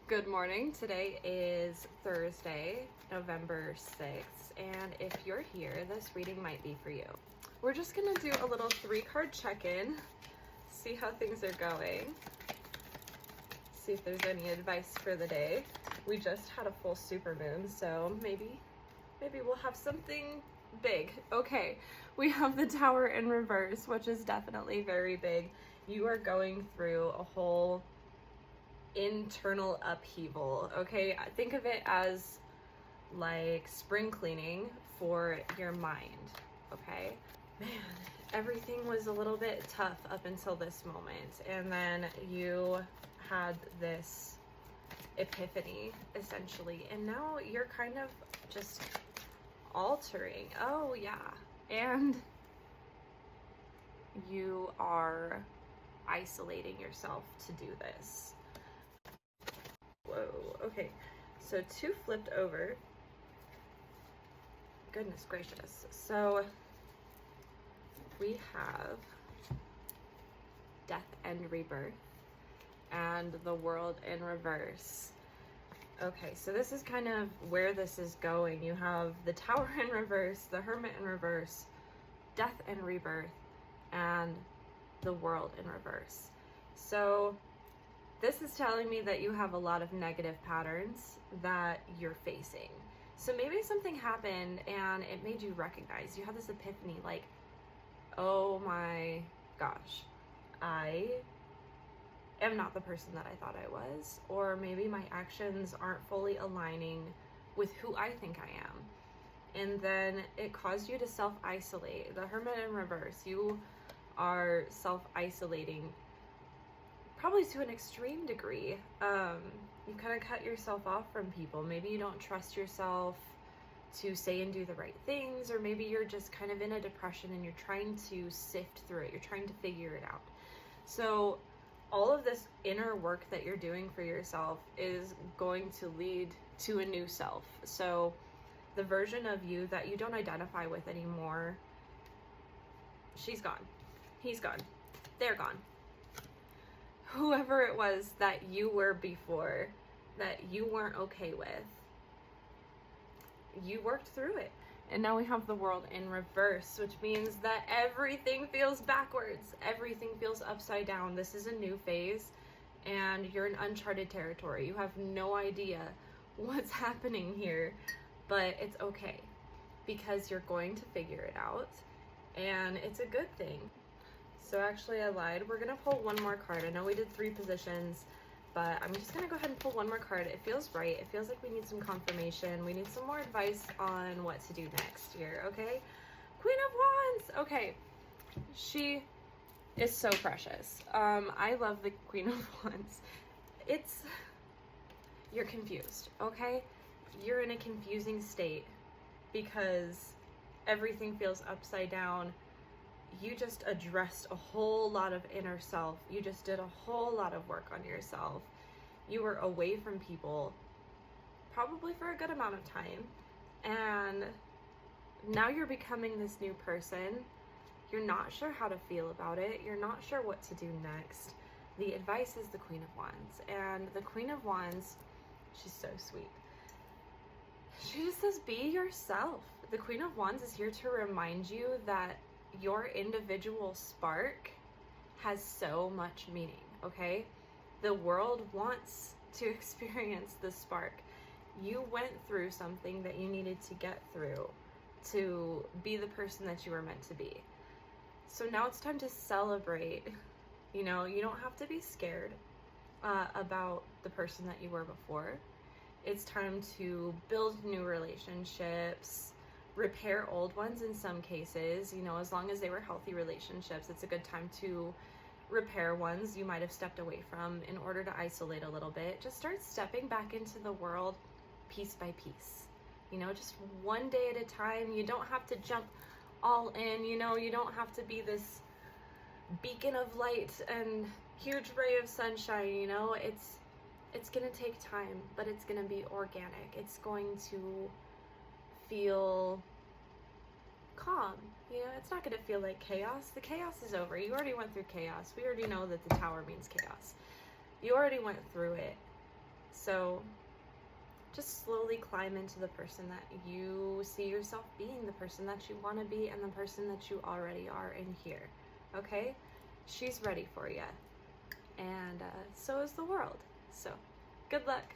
Good morning. Today is Thursday, November 6th, and if you're here, this reading might be for you. We're just going to do a little 3-card check-in, see how things are going, see if there's any advice for the day. We just had a full supermoon, so maybe we'll have something big. Okay, we have the Tower in reverse, which is definitely very big. You are going through a whole internal upheaval. Okay, think of it as like spring cleaning for your mind. Okay, man, everything was a little bit tough up until this moment, and then you had this epiphany essentially, and now you're kind of just altering. Oh yeah, and you are isolating yourself to do this. Whoa, okay, so 2 flipped over. Goodness gracious. So we have death and rebirth and the world in reverse. Okay, so this is kind of where this is going. You have the Tower in reverse, the Hermit in reverse, death and rebirth, and the world in reverse. So this is telling me that you have a lot of negative patterns that you're facing. So maybe something happened and it made you recognize. You had this epiphany like, oh my gosh, I am not the person that I thought I was. Or maybe my actions aren't fully aligning with who I think I am. And then it caused you to self-isolate. The Hermit in reverse, you are self-isolating probably to an extreme degree. You kind of cut yourself off from people. Maybe you don't trust yourself to say and do the right things, or maybe you're just kind of in a depression and you're trying to sift through it. You're trying to figure it out. So all of this inner work that you're doing for yourself is going to lead to a new self. So the version of you that you don't identify with anymore, she's gone. He's gone. They're gone. Whoever it was that you were before, that you weren't okay with, you worked through it. And now we have the world in reverse, which means that everything feels backwards. Everything feels upside down. This is a new phase, and you're in uncharted territory. You have no idea what's happening here, but it's okay, because you're going to figure it out, and it's a good thing. So actually I lied. We're gonna pull one more card. I know we did 3 positions, but I'm just gonna go ahead and pull one more card. It feels right. It feels like we need some confirmation. We need some more advice on what to do next here, okay? Queen of Wands. Okay, she is so precious. I love the Queen of Wands. You're confused, okay? You're in a confusing state because everything feels upside down. You just addressed a whole lot of inner self. You just did a whole lot of work on yourself. You were away from people probably for a good amount of time, and now you're becoming this new person. You're not sure how to feel about it. You're not sure what to do next. The advice is the Queen of Wands, and the Queen of Wands, she's so sweet. She just says, be yourself. The Queen of Wands is here to remind you that your individual spark has so much meaning, okay? The world wants to experience the spark. You went through something that you needed to get through to be the person that you were meant to be. So now it's time to celebrate. You know, you don't have to be scared about the person that you were before. It's time to build new relationships, repair old ones in some cases. You know, as long as they were healthy relationships, it's a good time to repair ones you might have stepped away from in order to isolate a little bit. Just start stepping back into the world piece by piece. You know, just one day at a time. You don't have to jump all in, you know, you don't have to be this beacon of light and huge ray of sunshine, you know. It's gonna take time, but it's gonna be organic. It's going to feel calm. You know, it's not going to feel like chaos. The chaos is over. You already went through chaos. We already know that the Tower means chaos. You already went through it. So just slowly climb into the person that you see yourself being, the person that you want to be, and the person that you already are in here. Okay? She's ready for you. And so is the world. So good luck.